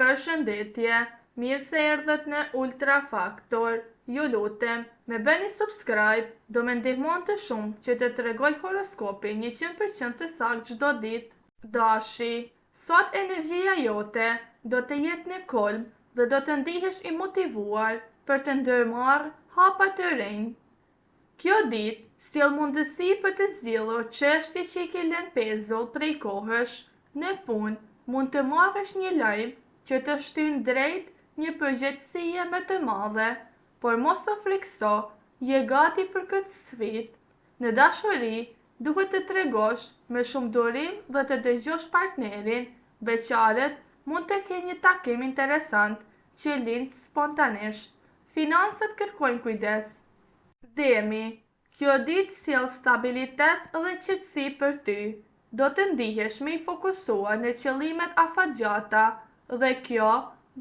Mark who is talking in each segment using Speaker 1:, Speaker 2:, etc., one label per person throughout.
Speaker 1: Përshëndetje, mirë se erdhët në Ultra Faktor. Ju lutem, me bëni subscribe, do me ndihmon të shumë që të tregoj horoskopin 100% të saktë çdo ditë. Dashi, sot energjia jote do të jetë në kolm dhe do të ndihesh i motivuar për të ndërmarrë hapa të rinj. Kjo ditë sjell mundësi për të zgjidhur çështje që i ke lënë pezull prej kohësh. Në punë, mund të marrësh një lajm që të shtyn drejt një përgjegjësie më të madhe, por mos u frikso, je gati për këtë sfidë. Në dashuri, duhet të tregosh me shumë durim dhe të dëgjosh partnerin. Beqarët mund të kenë një takim interesant që lind spontanisht. Financat kërkojnë kujdes. Demi, kjo ditë sjell stabilitet dhe qetësi për ty. Do të ndihesh më i fokusuar në qëllimet afatgjata dhe kjo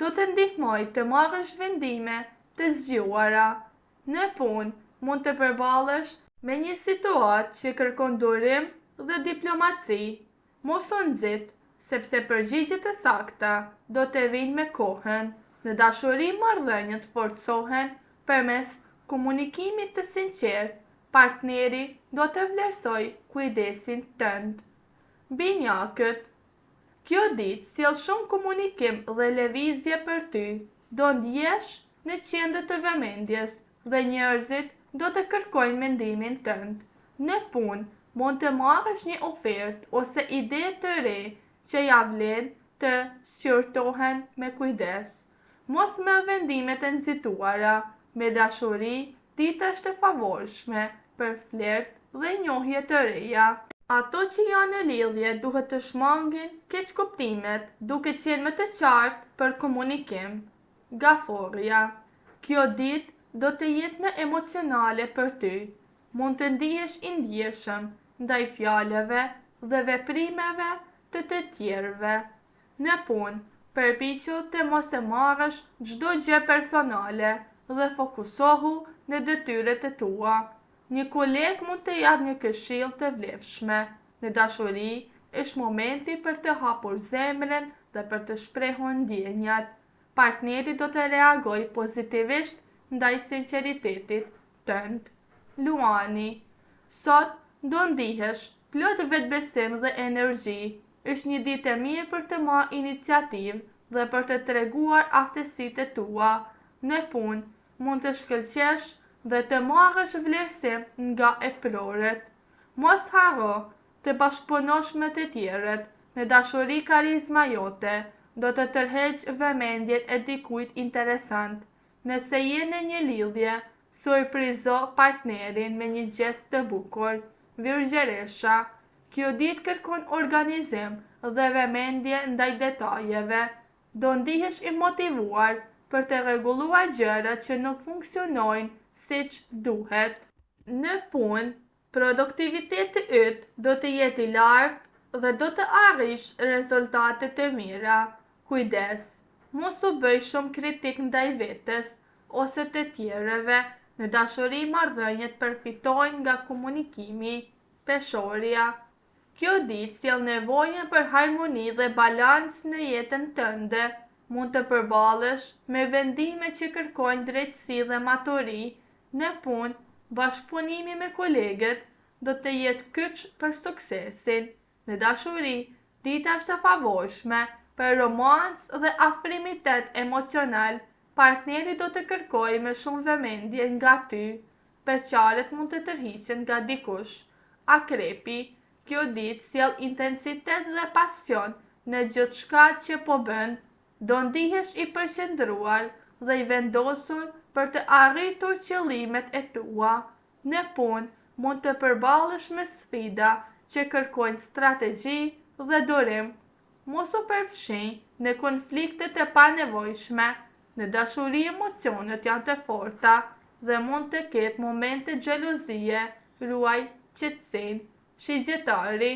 Speaker 1: do të ndihmoj të marrësh vendime të zgjuara. Në punë, mund të përballesh me një situatë që kërkon durim dhe diplomaci. Mos u nxit, sepse përgjigjet e sakta do të vinë me kohën. Në dashuri, marrëdhëniet forcohen përmes komunikimit të sinqertë. Partneri do të vlerësoj kujdesin tënd. Binjakët, kjo ditë sjell shumë komunikim dhe lëvizje për ty. Do ndjesh në qendër të vëmendjes dhe njerëzit do të kërkojnë mendimin tënd. Në punë, mund të marrësh një ofertë ose ide të re që ja vlen të shqyrtohen me kujdes. Mos merr vendime të nxituara. Me dashuri, dita është e favorshme për flert dhe njohje të reja. Ato që janë në lidhje duhet të shmangin keqkuptimet, duke qenë më të qartë për komunikim. Gaforja, kjo ditë do të jetë më emocionale për ty. Mund të ndihesh i ndjeshëm ndaj fjalëve dhe veprimeve të tjerëve. Në punë, përpiqu të mos e marrësh çdo gjë personale dhe fokusohu në detyrat e tua. Një koleg mund të jap një këshill të vlefshme. Në dashuri, është momenti për të hapur zemrën dhe për të shprehur ndjenjat. Partneri do të reagojë pozitivisht ndaj sinqeritetit tënd. Luani, sot do ndihesh plot vetbesim dhe energji. Është një ditë e mirë për të marrë iniciativë dhe për të treguar aftësitë e tua. Në punë, mund të shkëlqesh dhe të marrësh vlerësim nga eprorët. Mos harro të bashkëpunosh me të tjerët. Në dashuri, karizma jote do të tërheqë vëmendjen e dikujt interesant. Nëse je në një lidhje, surprizo partnerin me një gjest të bukur. Virgjeresha, kjo ditë kërkon organizim dhe vëmendje ndaj detajeve. Do ndihesh i motivuar për të rregulluar gjërat që nuk funksionojnë siç duhet. Në punë, produktiviteti yt do të jetë i lartë dhe do të arrish rezultate të mira. Kujdes, mos u bëj shumë kritik ndaj vetes ose të tjerëve. Në dashuri, marrëdhëniet përfitojnë nga komunikimi. Peshorja, kjo ditë sjell nevojën për harmoni dhe balancë në jetën tënde. Mund të përballesh me vendime që kërkojnë drejtësi dhe maturi. Në punë, bashkëpunimi me kolegët do të jetë kyç për suksesin. Në dashuri, dita është e favorshme për romancë dhe afrimitet emocional. Partneri do të kërkojë me shumë vëmendje nga ty. Beqarët mund të tërhiqen nga dikush. Akrepi, kjo ditë sjell intensitet dhe pasion në gjithçka që po bën. Do ndihesh i përqendruar dhe i vendosur për të arritur qëllimet e tua. Në punë, mund të përballesh me sfida që kërkojnë strategji dhe durim. Mos u përfshi në konflikte të panevojshme. Në dashuri, emocionet janë të forta dhe mund të ketë momente xhelozie. Ruaj qetësinë. Shigjetari,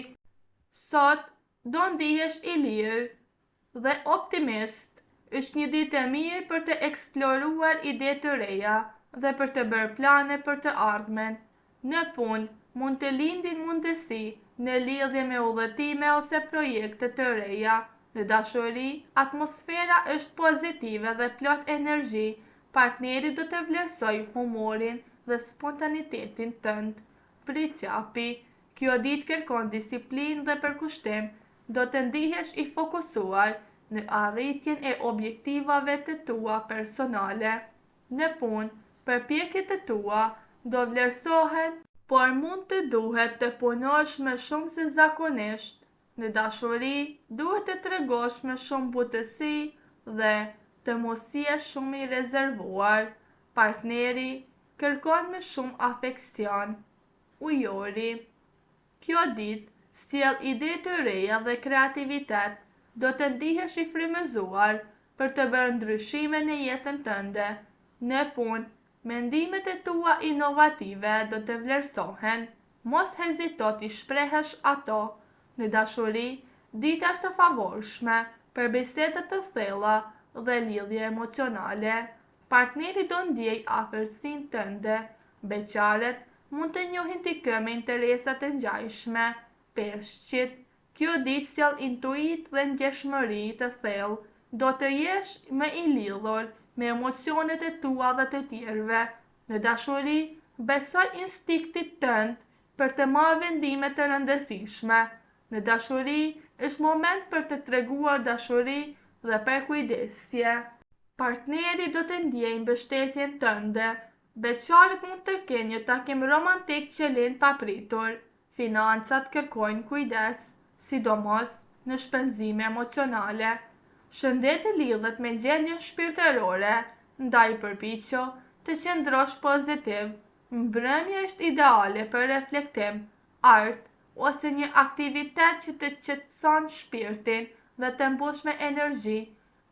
Speaker 1: sot do ndihesh i lirë dhe optimist. Është një ditë e mirë për të eksploruar ide të reja dhe për të bërë plane për të ardhmen. Në punë, mund të lindin mundësi në lidhje me udhëtime ose projekte të reja. Në dashuri, atmosfera është pozitive dhe plot energji. Partneri do të vlerësoj humorin dhe spontanitetin tënd. Priciapi, kjo ditë kërkon disiplinë dhe përkushtim, do të ndihesh i fokusuar në arritjen e objektivave të tua personale. Në punë, përpjekjet e tua do vlerësohen, por mund të duhet të punosh më shumë se zakonisht. Në dashuri, duhet të tregosh më shumë butësi dhe të mos jesh shumë i rezervuar. Partneri kërkon më shumë afeksion. Ujori, kjo ditë sjell ide të reja dhe kreativitet, do të ndihesh i frymëzuar për të bërë ndryshime në jetën tënde. Në punë, mendimet e tua inovative do të vlerësohen, mos hezito t'i shprehesh ato. Në dashuri, dita është e favorshme për biseda të thella dhe lidhje emocionale. Partneri do ndjej afërsinë tënde. Beqaret mund të njohin ti me interesa të ngjashme. Peshqit, kjo ditë sjell intuit dhe ndjeshmëri të thellë. Do të jesh më i lidhur me emocionet e tua dhe të tjerëve. Në dashuri, besoj instinktit tënd për të marrë vendime të rëndësishme. Në dashuri, është moment për të treguar dashuri dhe për kujdesje. Partneri do të ndjejë mbështetjen tënde. Beqarët mund të kenë një takim romantik që lind papritur. Financat kërkojnë kujdes, sidomos në shpenzime emocionale. Shëndeti lidhet me gjendjen shpirtërore, ndaj përpiqo të qëndrosh pozitiv. Mbrëmja është ideale për reflektim, art ose një aktivitet që të qetëson shpirtin dhe të mbush me energji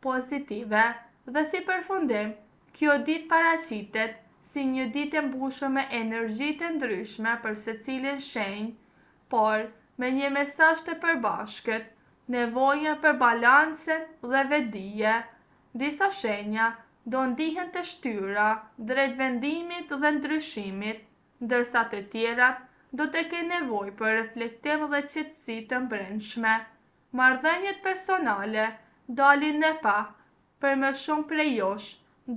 Speaker 1: pozitive. Dhe si përfundim, kjo ditë paraqitet si një ditë e mbushur me energji të ndryshme për secilin shenjë, por me një mesazh të përbashkët, nevojën për balancën dhe vetdije. Disa shenja do ndihen të shtyra drejt vendimit dhe ndryshimit, ndërsa të tjerat do të kenë nevojë për reflektim dhe qetësi të brendshme. Marrëdhëniet personale dalin në pa për më shumë prej josh,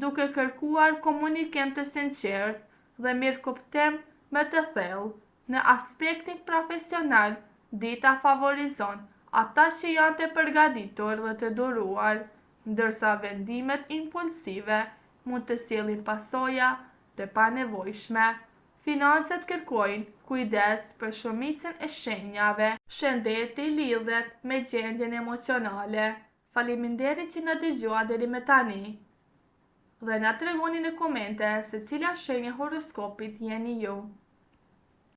Speaker 1: duke kërkuar komunikim të sinqertë dhe mirëkuptim më të thellë. Në aspektin profesional, dita favorizon ata që janë të përgatitur dhe të duruar, ndërsa vendimet impulsive mund të sjellin pasoja të panevojshme. Financat kërkojnë kujdes për shumicën e shenjave. Shëndeti lidhet me gjendjen emocionale. Faleminderit që na dëgjua deri më tani. Dhe na tregoni në komente se cila shenjë horoskopit jeni ju.